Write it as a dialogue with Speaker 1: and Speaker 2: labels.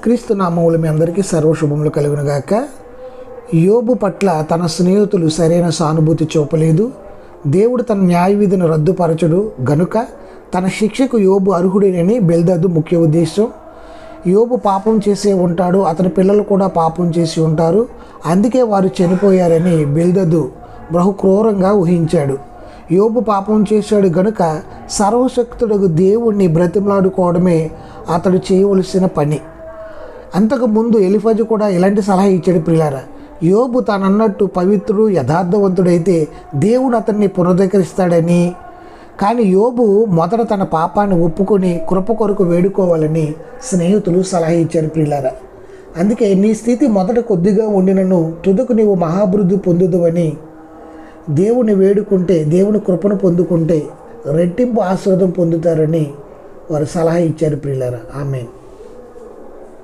Speaker 1: క్రీస్తు నామములు మీ అందరికీ సర్వశుభములు కలుగునుగాక. యోబు పట్ల తన స్నేహితులు సరైన సానుభూతి చూపలేదు. దేవుడు తన న్యాయ విధిని రద్దుపరచడు గనుక తన శిక్షకు యోబు అర్హుడేనని బిల్దదు ముఖ్య ఉద్దేశం. యోబు పాపం చేసే ఉంటాడు, అతని పిల్లలు కూడా పాపం చేసి ఉంటారు, అందుకే వారు చనిపోయారని బిల్దదు బహు క్రూరంగా ఊహించాడు. యోబు పాపం చేశాడు గనుక సర్వశక్తుడకు దేవుణ్ణి బ్రతిమలాడుకోవడమే అతడు చేయవలసిన పని. అంతకుముందు ఎలీఫజు కూడా ఇలాంటి సలహా ఇచ్చాడు. ప్రియులారా, యోబు తానన్నట్టు పవిత్రుడు యథార్థవంతుడైతే దేవుడు అతన్ని పునరుద్ధరిస్తాడని, కానీ యోబు మొదట తన పాపాన్ని ఒప్పుకొని కృప కొరకు వేడుకోవాలని స్నేహితులు సలహా ఇచ్చారు. ప్రియులారా, అందుకే నీ స్థితి మొదట కొద్దిగా ఉండినను తుదకు నీవు మహాభివృద్ధి పొందుదువని దేవుని వేడుకుంటే, దేవుని కృపను పొందుకుంటే రెట్టింపు ఆశీర్వాదం పొందుతారని వారు సలహా ఇచ్చారు. ప్రియులారా, ఆమేన్.